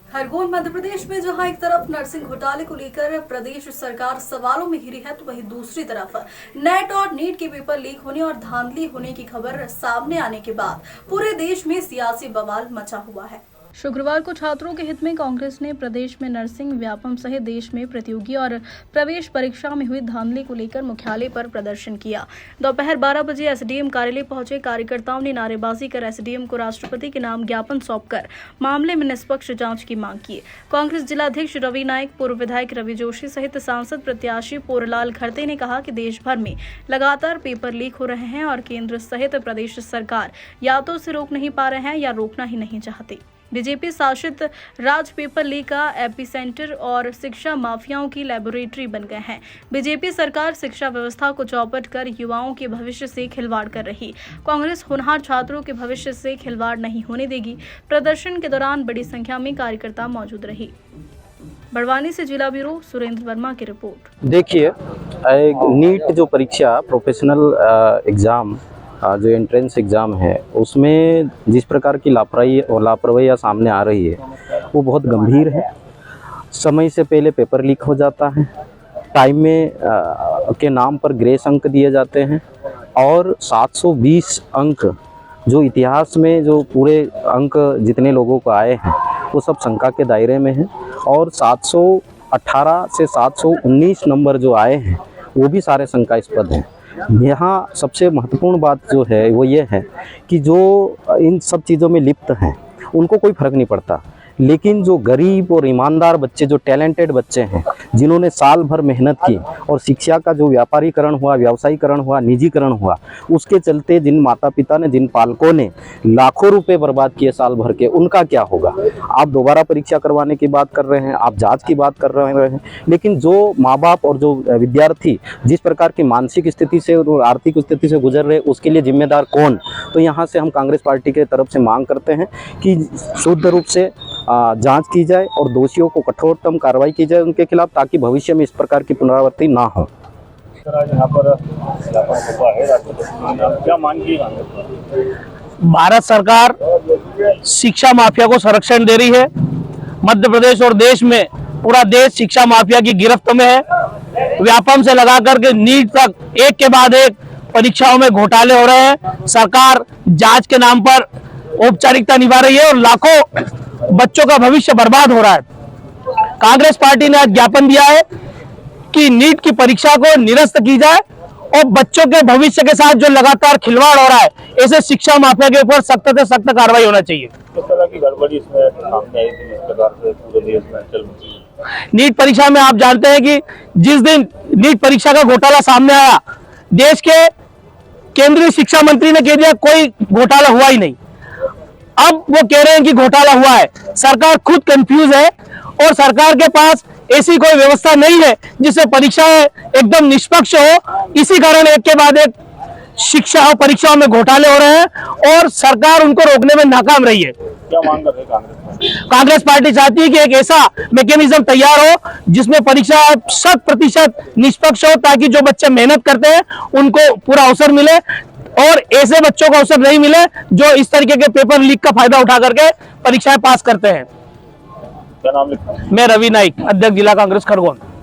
खरगोन मध्य प्रदेश में जहां एक तरफ नर्सिंग घोटाले को लेकर प्रदेश सरकार सवालों में घिरी है, तो वहीं दूसरी तरफ नेट और नीट के पेपर लीक होने और धांधली होने की खबर सामने आने के बाद पूरे देश में सियासी बवाल मचा हुआ है। शुक्रवार को छात्रों के हित में कांग्रेस ने प्रदेश में नर्सिंग व्यापम सहित देश में प्रतियोगी और प्रवेश परीक्षा में हुई धांधली को लेकर मुख्यालय पर प्रदर्शन किया। दोपहर 12 बजे एसडीएम कार्यालय पहुंचे कार्यकर्ताओं ने नारेबाजी कर एसडीएम को राष्ट्रपति के नाम ज्ञापन सौंपकर मामले में निष्पक्ष जांच की मांग की। कांग्रेस जिलाध्यक्ष रवि नाइक, पूर्व विधायक रवि जोशी सहित सांसद प्रत्याशी पोरलाल खरते ने कहा कि देश भर में लगातार पेपर लीक हो रहे हैं और केंद्र सहित प्रदेश सरकार या तो उसे रोक नहीं पा रहे हैं या रोकना ही नहीं चाहती। बीजेपी शासित राज्य पेपर लीक का एपिसेंटर और शिक्षा माफियाओं की लैबोरेटरी बन गए हैं। बीजेपी सरकार शिक्षा व्यवस्था को चौपट कर युवाओं के भविष्य से खिलवाड़ कर रही। कांग्रेस होनहार छात्रों के भविष्य से खिलवाड़ नहीं होने देगी। प्रदर्शन के दौरान बड़ी संख्या में कार्यकर्ता मौजूद रही। बड़वानी से जिला ब्यूरो सुरेंद्र वर्मा की रिपोर्ट। देखिए, नीट जो परीक्षा प्रोफेशनल एग्जाम जो एंट्रेंस एग्ज़ाम है, उसमें जिस प्रकार की लापरवाही सामने आ रही है वो बहुत गंभीर है। समय से पहले पेपर लीक हो जाता है, टाइम में के नाम पर ग्रेस अंक दिए जाते हैं और 720 अंक जो इतिहास में जो पूरे अंक जितने लोगों को आए हैं वो सब शंका के दायरे में हैं और 718 से 719 नंबर जो आए हैं वो भी सारे शंकास्पद हैं। यहाँ सबसे महत्वपूर्ण बात जो है वो ये है कि जो इन सब चीज़ों में लिप्त हैं उनको कोई फ़र्क नहीं पड़ता, लेकिन जो गरीब और ईमानदार बच्चे, जो टैलेंटेड बच्चे हैं, जिन्होंने साल भर मेहनत की और शिक्षा का जो व्यापारीकरण हुआ, व्यवसायीकरण हुआ, निजीकरण हुआ, उसके चलते जिन माता पिता ने, जिन पालकों ने लाखों रुपए बर्बाद किए साल भर के, उनका क्या होगा। आप दोबारा परीक्षा करवाने की बात कर रहे हैं, आप जांच की बात कर रहे हैं, लेकिन जो माँ बाप और जो विद्यार्थी जिस प्रकार की मानसिक स्थिति से और आर्थिक स्थिति से गुजर रहे, उसके लिए जिम्मेदार कौन। तो यहाँ से हम कांग्रेस पार्टी के तरफ से मांग करते हैं कि शुद्ध रूप से जांच की जाए और दोषियों को कठोरतम कार्रवाई की जाए उनके खिलाफ, ताकि भविष्य में इस प्रकार की पुनरावृत्ति ना हो। यहाँ पर क्या मांग की? भारत सरकार शिक्षा माफिया को संरक्षण दे रही है। मध्य प्रदेश और देश में पूरा देश शिक्षा माफिया की गिरफ्त में है। व्यापम से लगा करके नीट तक एक के बाद एक परीक्षाओं में घोटाले हो रहे हैं। सरकार जांच के नाम पर औपचारिकता निभा रही है और लाखों बच्चों का भविष्य बर्बाद हो रहा है। कांग्रेस पार्टी ने आज ज्ञापन दिया है कि नीट की परीक्षा को निरस्त की जाए और बच्चों के भविष्य के साथ जो लगातार खिलवाड़ हो रहा है, ऐसे शिक्षा माफिया के ऊपर सख्त से सख्त कार्रवाई होना चाहिए। किस तरह की गड़बड़ी इसमें सामने आई थी, इस प्रकार से पूरे देश में चल रही है? नीट परीक्षा में आप जानते हैं कि जिस दिन नीट परीक्षा का घोटाला सामने आया, देश के केंद्रीय शिक्षा मंत्री ने कह दिया कोई घोटाला हुआ ही नहीं। अब वो कह रहे हैं कि घोटाला हुआ है। सरकार खुद कंफ्यूज है और सरकार के पास ऐसी कोई व्यवस्था नहीं है जिससे परीक्षाएं एकदम निष्पक्ष हो। इसी कारण एक के बाद एक शिक्षा और परीक्षाओं में घोटाले हो रहे हैं और सरकार उनको रोकने में नाकाम रही है। क्या मांग कर रहे हैं कांग्रेस पार्टी चाहती है कि एक ऐसा मैकेनिज्म तैयार हो जिसमें परीक्षा 100% निष्पक्ष हो, ताकि जो बच्चे मेहनत करते हैं उनको पूरा अवसर मिले और ऐसे बच्चों को अवसर नहीं मिले जो इस तरीके के पेपर लीक का फायदा उठा करके परीक्षाएं पास करते हैं। क्या नाम लिखा? मैं रवि नाइक, अध्यक्ष जिला कांग्रेस खरगोन।